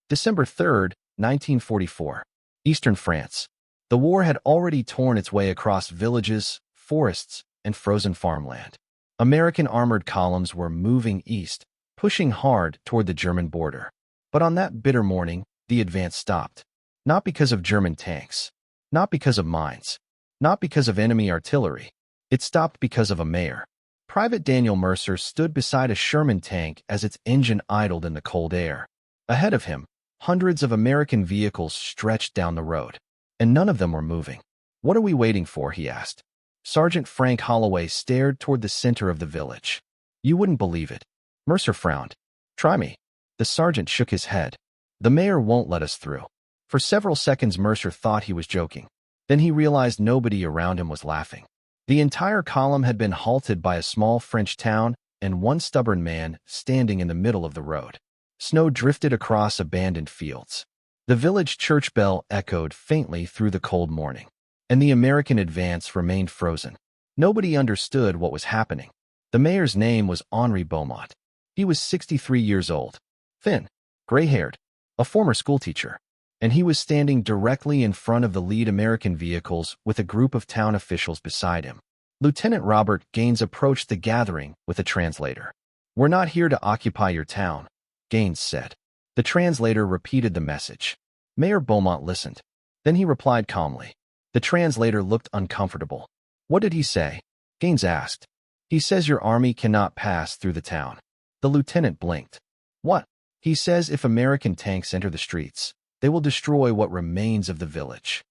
December 3rd, 1944. Eastern France. The war had already torn its way across villages, forests, and frozen farmland. American armored columns were moving east, pushing hard toward the German border. But on that bitter morning, the advance stopped. Not because of German tanks. Not because of mines. Not because of enemy artillery. It stopped because of a mayor. Private Daniel Mercer stood beside a Sherman tank as its engine idled in the cold air. Ahead of him, hundreds of American vehicles stretched down the road, and none of them were moving. "What are we waiting for?" he asked. Sergeant Frank Holloway stared toward the center of the village. "You wouldn't believe it." Mercer frowned. "Try me." The sergeant shook his head. "The mayor won't let us through." For several seconds Mercer thought he was joking. Then he realized nobody around him was laughing. The entire column had been halted by a small French town and one stubborn man standing in the middle of the road. Snow drifted across abandoned fields. The village church bell echoed faintly through the cold morning, and the American advance remained frozen. Nobody understood what was happening. The mayor's name was Henri Beaumont. He was 63 years old, thin, gray-haired, a former schoolteacher, and he was standing directly in front of the lead American vehicles with a group of town officials beside him. Lieutenant Robert Gaines approached the gathering with a translator. "We're not here to occupy your town," Gaines said. The translator repeated the message. Mayor Beaumont listened. Then he replied calmly. The translator looked uncomfortable. "What did he say?" Gaines asked. "He says your army cannot pass through the town." The lieutenant blinked. "What?" "He says if American tanks enter the streets, they will destroy what remains of the village."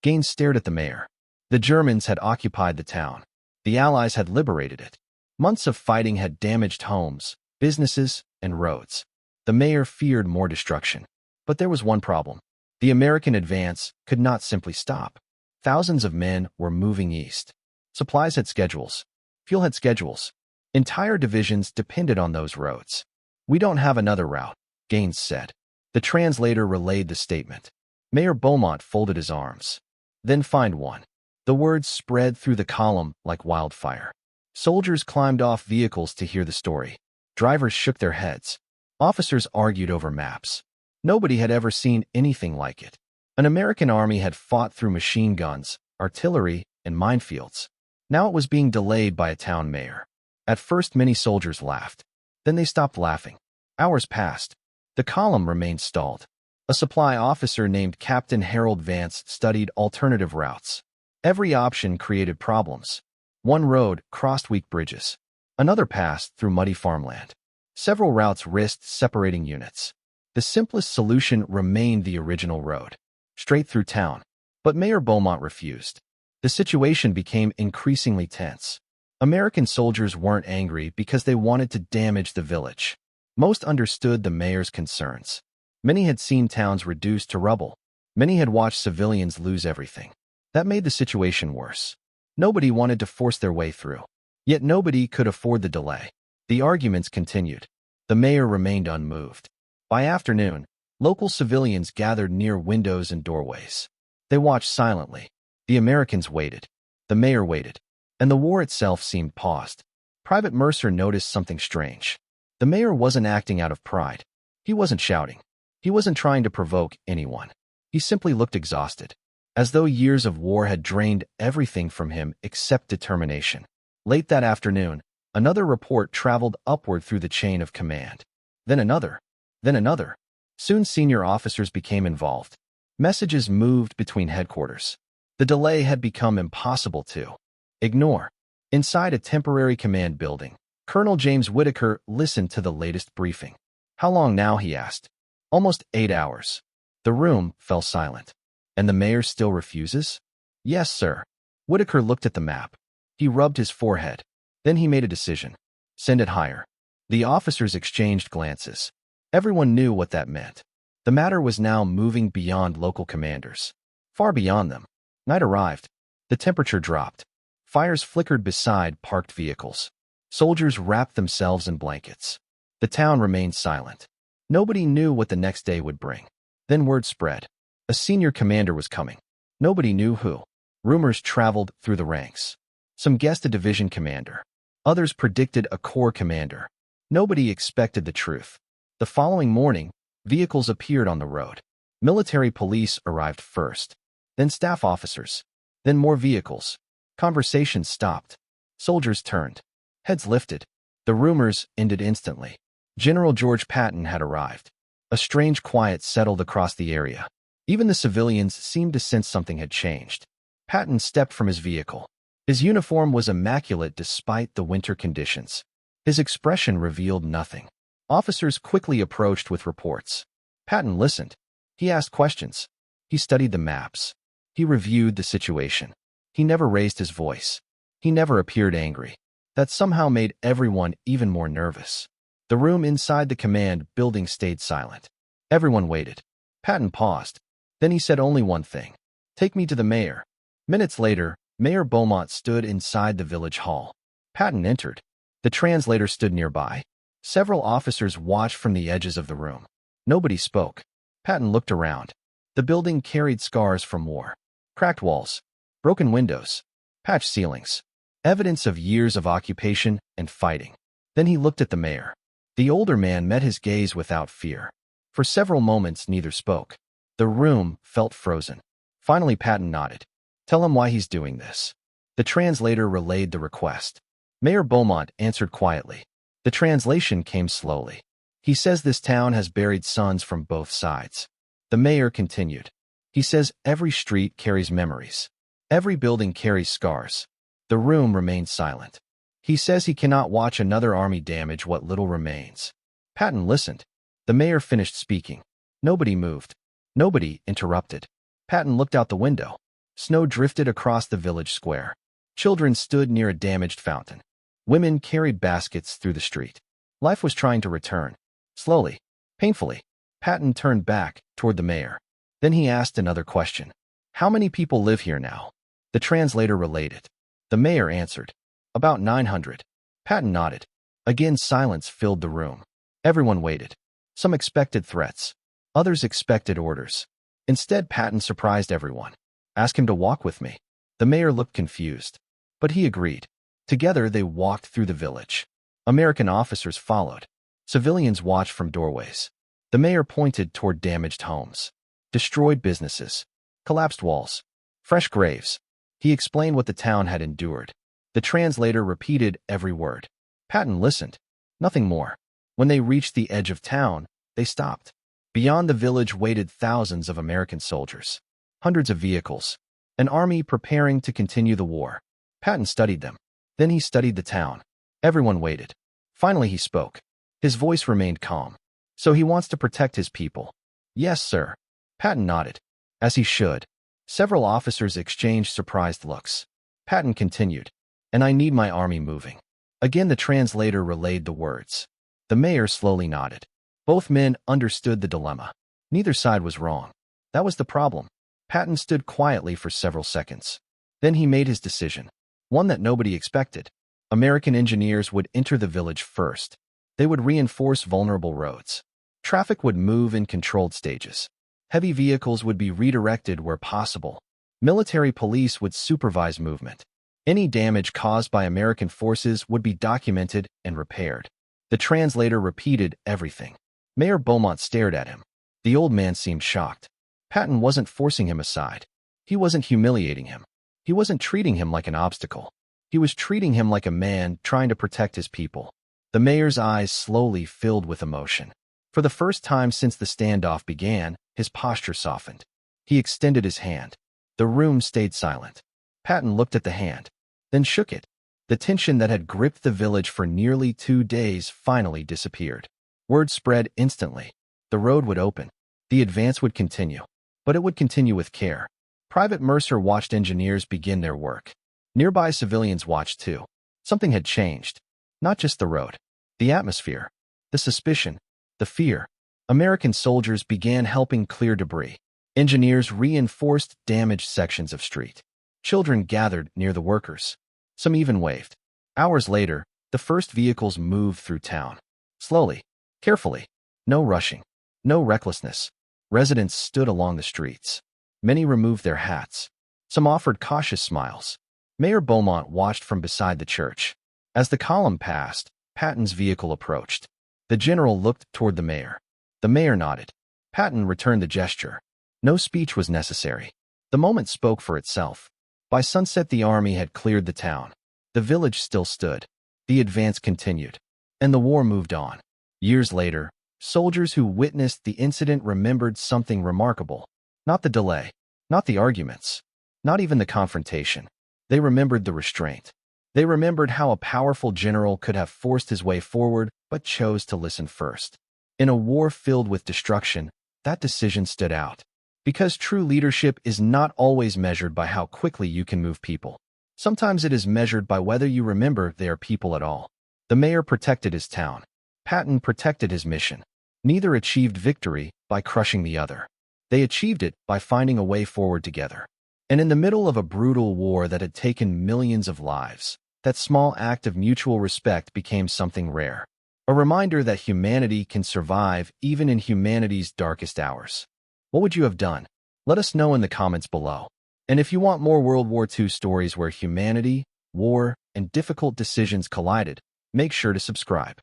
Gaines stared at the mayor. The Germans had occupied the town. The Allies had liberated it. Months of fighting had damaged homes, businesses, and roads. The mayor feared more destruction. But there was one problem. The American advance could not simply stop. Thousands of men were moving east. Supplies had schedules. Fuel had schedules. Entire divisions depended on those roads. "We don't have another route," Gaines said. The translator relayed the statement. Mayor Beaumont folded his arms. "Then find one." The words spread through the column like wildfire. Soldiers climbed off vehicles to hear the story. Drivers shook their heads. Officers argued over maps. Nobody had ever seen anything like it. An American army had fought through machine guns, artillery, and minefields. Now it was being delayed by a town mayor. At first many soldiers laughed. Then they stopped laughing. Hours passed. The column remained stalled. A supply officer named Captain Harold Vance studied alternative routes. Every option created problems. One road crossed weak bridges. Another passed through muddy farmland. Several routes risked separating units. The simplest solution remained the original road, straight through town. But Mayor Beaumont refused. The situation became increasingly tense. American soldiers weren't angry because they wanted to damage the village. Most understood the mayor's concerns. Many had seen towns reduced to rubble. Many had watched civilians lose everything. That made the situation worse. Nobody wanted to force their way through. Yet nobody could afford the delay. The arguments continued. The mayor remained unmoved. By afternoon, local civilians gathered near windows and doorways. They watched silently. The Americans waited. The mayor waited. And the war itself seemed paused. Private Mercer noticed something strange. The mayor wasn't acting out of pride. He wasn't shouting. He wasn't trying to provoke anyone. He simply looked exhausted, as though years of war had drained everything from him except determination. Late that afternoon, another report traveled upward through the chain of command. Then another. Then another. Soon senior officers became involved. Messages moved between headquarters. The delay had become impossible to ignore. Inside a temporary command building, Colonel James Whitaker listened to the latest briefing. "How long now?" he asked. "Almost 8 hours." The room fell silent. "And the mayor still refuses?" "Yes, sir." Whitaker looked at the map. He rubbed his forehead. Then he made a decision. "Send it higher." The officers exchanged glances. Everyone knew what that meant. The matter was now moving beyond local commanders. Far beyond them. Night arrived. The temperature dropped. Fires flickered beside parked vehicles. Soldiers wrapped themselves in blankets. The town remained silent. Nobody knew what the next day would bring. Then word spread. A senior commander was coming. Nobody knew who. Rumors traveled through the ranks. Some guessed a division commander. Others predicted a corps commander. Nobody expected the truth. The following morning, Vehicles appeared on the road. Military police arrived first, then staff officers, then more vehicles. Conversations stopped. Soldiers turned. Heads lifted. The rumors ended instantly. General George Patton had arrived. A strange quiet settled across the area. Even the civilians seemed to sense something had changed. Patton stepped from his vehicle. His uniform was immaculate despite the winter conditions. His expression revealed nothing. Officers quickly approached with reports. Patton listened. He asked questions. He studied the maps. He reviewed the situation. He never raised his voice. He never appeared angry. That somehow made everyone even more nervous. The room inside the command building stayed silent. Everyone waited. Patton paused. Then he said only one thing. "Take me to the mayor." Minutes later, Mayor Beaumont stood inside the village hall. Patton entered. The translator stood nearby. Several officers watched from the edges of the room. Nobody spoke. Patton looked around. The building carried scars from war. Cracked walls, broken windows, patched ceilings. Evidence of years of occupation and fighting. Then he looked at the mayor. The older man met his gaze without fear. For several moments, neither spoke. The room felt frozen. Finally, Patton nodded. "Tell him why he's doing this." The translator relayed the request. Mayor Beaumont answered quietly. The translation came slowly. "He says this town has buried sons from both sides." The mayor continued. "He says every street carries memories. Every building carries scars." The room remained silent. "He says he cannot watch another army damage what little remains." Patton listened. The mayor finished speaking. Nobody moved. Nobody interrupted. Patton looked out the window. Snow drifted across the village square. Children stood near a damaged fountain. Women carried baskets through the street. Life was trying to return. Slowly, painfully, Patton turned back toward the mayor. Then he asked another question. "How many people live here now?" The translator related. The mayor answered. "About 900. Patton nodded. Again, silence filled the room. Everyone waited. Some expected threats. Others expected orders. Instead, Patton surprised everyone. "Ask him to walk with me." The mayor looked confused. But he agreed. Together, they walked through the village. American officers followed. Civilians watched from doorways. The mayor pointed toward damaged homes, destroyed businesses, collapsed walls, fresh graves. He explained what the town had endured. The translator repeated every word. Patton listened. Nothing more. When they reached the edge of town, they stopped. Beyond the village waited thousands of American soldiers. Hundreds of vehicles. An army preparing to continue the war. Patton studied them. Then he studied the town. Everyone waited. Finally he spoke. His voice remained calm. "So he wants to protect his people." "Yes, sir." Patton nodded. As he should. Several officers exchanged surprised looks. Patton continued. "And I need my army moving." Again the translator relayed the words. The mayor slowly nodded. Both men understood the dilemma. Neither side was wrong. That was the problem. Patton stood quietly for several seconds. Then he made his decision. One that nobody expected. American engineers would enter the village first. They would reinforce vulnerable roads. Traffic would move in controlled stages. Heavy vehicles would be redirected where possible. Military police would supervise movement. Any damage caused by American forces would be documented and repaired. The translator repeated everything. Mayor Beaumont stared at him. The old man seemed shocked. Patton wasn't forcing him aside. He wasn't humiliating him. He wasn't treating him like an obstacle. He was treating him like a man trying to protect his people. The mayor's eyes slowly filled with emotion. For the first time since the standoff began, his posture softened. He extended his hand. The room stayed silent. Patton looked at the hand, then shook it. The tension that had gripped the village for nearly 2 days finally disappeared. Word spread instantly. The road would open. The advance would continue. But it would continue with care. Private Mercer watched engineers begin their work. Nearby civilians watched too. Something had changed. Not just the road. The atmosphere. The suspicion. The fear. American soldiers began helping clear debris. Engineers reinforced damaged sections of street. Children gathered near the workers. Some even waved. Hours later, the first vehicles moved through town. Slowly. Carefully. No rushing. No recklessness. Residents stood along the streets. Many removed their hats. Some offered cautious smiles. Mayor Beaumont watched from beside the church. As the column passed, Patton's vehicle approached. The general looked toward the mayor. The mayor nodded. Patton returned the gesture. No speech was necessary. The moment spoke for itself. By sunset, the army had cleared the town. The village still stood. The advance continued. And the war moved on. Years later, soldiers who witnessed the incident remembered something remarkable. Not the delay, not the arguments, not even the confrontation. They remembered the restraint. They remembered how a powerful general could have forced his way forward but chose to listen first. In a war filled with destruction, that decision stood out. Because true leadership is not always measured by how quickly you can move people. Sometimes it is measured by whether you remember they are people at all. The mayor protected his town. Patton protected his mission. Neither achieved victory by crushing the other. They achieved it by finding a way forward together. And in the middle of a brutal war that had taken millions of lives, that small act of mutual respect became something rare. A reminder that humanity can survive even in humanity's darkest hours. What would you have done? Let us know in the comments below. And if you want more World War II stories where humanity, war, and difficult decisions collided, make sure to subscribe.